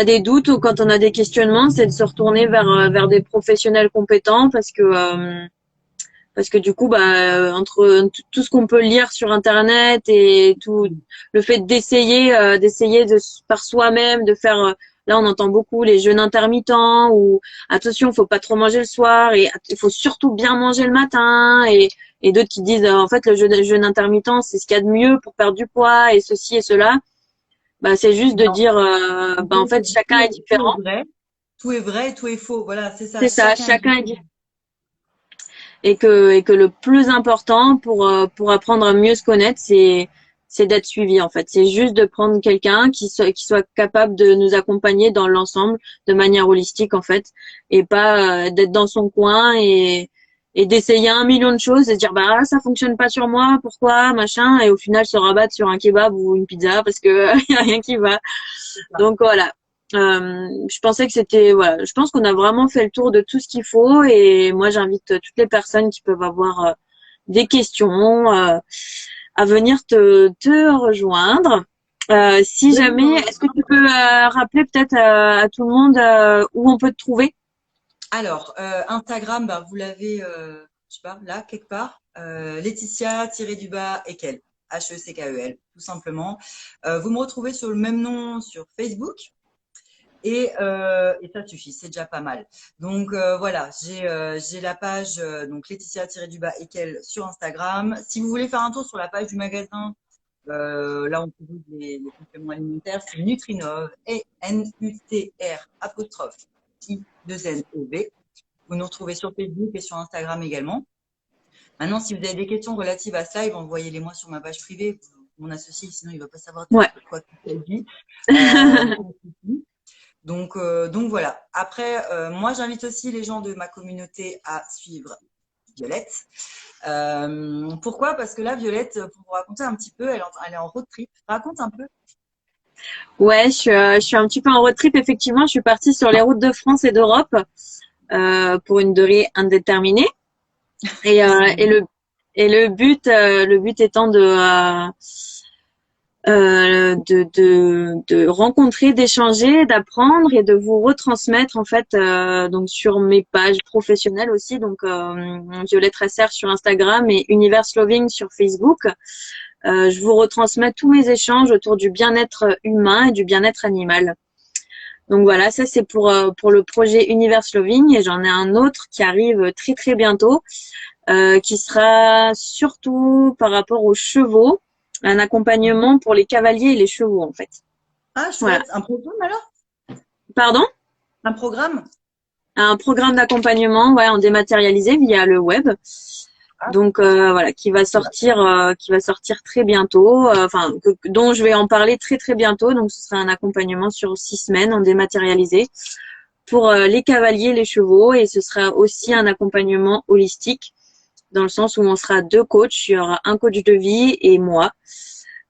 des doutes ou quand on a des questionnements, c'est de se retourner vers des professionnels compétents parce que du coup, bah, entre tout ce qu'on peut lire sur Internet et tout le fait d'essayer par soi-même, de faire, là, on entend beaucoup les jeûnes intermittents ou attention, faut pas trop manger le soir et il faut surtout bien manger le matin et d'autres qui disent, en fait, le jeûne intermittent, c'est ce qu'il y a de mieux pour perdre du poids et ceci et cela. Bah, c'est juste de Non, dire, bah, en fait, chacun est tout différent. est vrai, tout est vrai, tout est faux. Voilà, c'est ça. C'est ça, Chacun est chacun est différent. différent. Et que le plus important pour apprendre à mieux se connaître, c'est d'être suivi, en fait. C'est juste de prendre quelqu'un qui soit capable de nous accompagner dans l'ensemble de manière holistique, en fait, et pas d'être dans son coin et d'essayer 1 million de choses et de dire bah ça fonctionne pas sur moi, pourquoi, machin, et au final se rabattre sur un kebab ou une pizza parce que y a rien qui va. C'est ça. Donc voilà. Je pensais que c'était voilà, je pense qu'on a vraiment fait le tour de tout ce qu'il faut et moi j'invite toutes les personnes qui peuvent avoir des questions à venir te rejoindre. Si Oui, jamais, est-ce que tu peux rappeler peut-être à tout le monde où on peut te trouver? alors, Instagram, bah, vous l'avez, je sais pas, là, quelque part. Laetitia-du-bas Ekel. Hekel, tout simplement. Vous me retrouvez sur le même nom sur Facebook. Et ça suffit, c'est déjà pas mal. Donc voilà, j'ai la page donc Laetitia-du-bas Ekel sur Instagram. Si vous voulez faire un tour sur la page du magasin, là on trouve les compléments alimentaires, c'est Nutrinov et N-U-T-R apostrophe I-2-N-O-V. Vous nous retrouvez sur Facebook et sur Instagram également. Maintenant, si vous avez des questions relatives à ce live, envoyez-les moi sur ma page privée. Mon associé, sinon il ne va pas savoir de Ouais. quoi il s'agit. Euh, donc voilà. Après, moi, j'invite aussi les gens de ma communauté à suivre Violette. Pourquoi? Parce que là, Violette, pour vous raconter un petit peu, elle est en road trip. Raconte un peu. Ouais, je suis un petit peu en road trip. Effectivement, je suis partie sur les routes de France et d'Europe pour une durée indéterminée. Et, C'est euh, bien. et le et le but étant de rencontrer, d'échanger, d'apprendre et de vous retransmettre en fait donc sur mes pages professionnelles aussi donc Violette Resser sur Instagram et Universe Loving sur Facebook. Je vous retransmets tous mes échanges autour du bien-être humain et du bien-être animal. Donc voilà, ça c'est pour le projet Universe Loving et j'en ai un autre qui arrive très très bientôt qui sera surtout par rapport aux chevaux, un accompagnement pour les cavaliers et les chevaux en fait. Ah, Voilà. chouette. Un programme alors? Pardon? Un programme? Un programme d'accompagnement, ouais, en dématérialisé via le web. Ah, Donc voilà, qui va sortir très bientôt, enfin dont je vais en parler très très bientôt. Donc ce sera un accompagnement sur 6 semaines en dématérialisé pour les cavaliers, les chevaux, et ce sera aussi un accompagnement holistique dans le sens où on sera 2 coachs, il y aura un coach de vie et moi.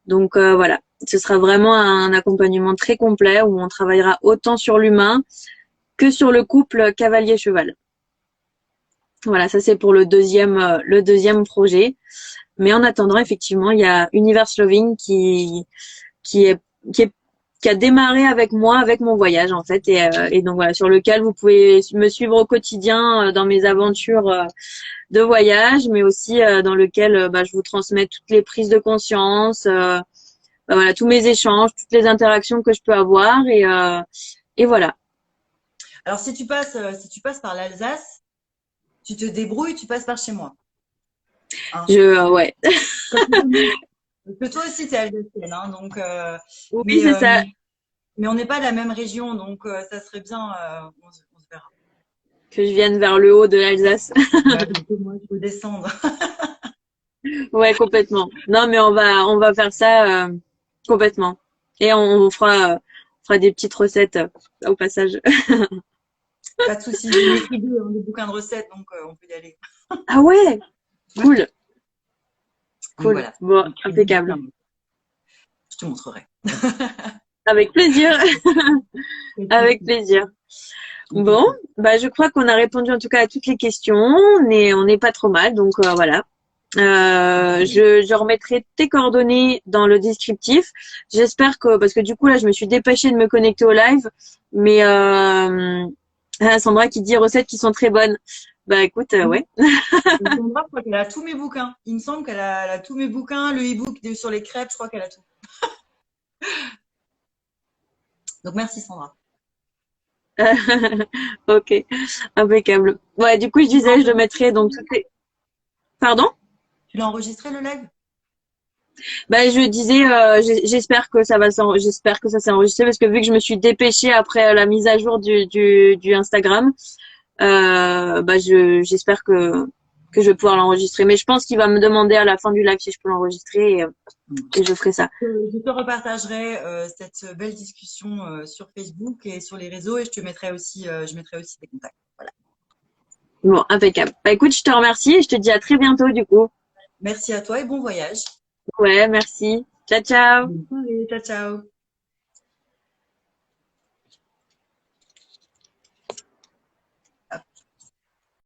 Donc voilà, ce sera vraiment un accompagnement très complet où on travaillera autant sur l'humain que sur le couple cavalier-cheval. Voilà, ça c'est pour le deuxième projet. Mais en attendant, effectivement, il y a Universe Loving qui est, qui est qui a démarré avec moi, avec mon voyage en fait, et donc voilà, sur lequel vous pouvez me suivre au quotidien dans mes aventures de voyage, mais aussi dans lequel bah, je vous transmets toutes les prises de conscience, bah, voilà, tous mes échanges, toutes les interactions que je peux avoir, et voilà. alors si tu passes par l'Alsace, tu te débrouilles, tu passes par chez moi. Hein. Ouais, Parce que toi aussi, tu es alsacienne, hein, donc, oui mais, c'est ça, mais on n'est pas de la même région, donc ça serait bien, on se verra. que je vienne vers le haut de l'Alsace. Bah, moi, je peux descendre. Ouais, complètement. Non, mais on va faire ça complètement. Et on fera des petites recettes au passage. Pas de souci, j'ai écrit des bouquins de recettes, donc on peut y aller. Ah ouais, cool, Donc cool. voilà, Bon, j'ai écrit 10 impeccable. bouquins. Je te montrerai. Avec plaisir, Pas de avec souci. plaisir. Bon, Impeccable. bah je crois qu'on a répondu en tout cas à toutes les questions. On n'est pas trop mal, donc voilà. Je remettrai tes coordonnées dans le descriptif. J'espère que parce que du coup là je me suis dépêchée de me connecter au live, mais Sandra qui dit recettes qui sont très bonnes. Bah écoute, ouais. Et Sandra, je crois qu'elle a tous mes bouquins. Il me semble qu'elle a tous mes bouquins, le e-book sur les crêpes, je crois qu'elle a tout. Donc merci Sandra. Ok, impeccable. Ouais, du coup je Tu l'as disais je le enregistré, mettrai donc toutes les. Pardon? tu l'as enregistré le live? Bah, je disais, j'espère que ça va j'espère que ça s'est enregistré parce que vu que je me suis dépêchée après la mise à jour du Instagram, bah, j'espère que je vais pouvoir l'enregistrer. Mais je pense qu'il va me demander à la fin du live si je peux l'enregistrer et je ferai ça. Je te repartagerai cette belle discussion sur Facebook et sur les réseaux et je mettrai aussi des contacts. Voilà. Bon, impeccable. Bah, écoute, je te remercie et je te dis à très bientôt du coup. Merci à toi et bon voyage. Ouais, merci. Ciao, ciao. Bonne soirée, ciao, ciao.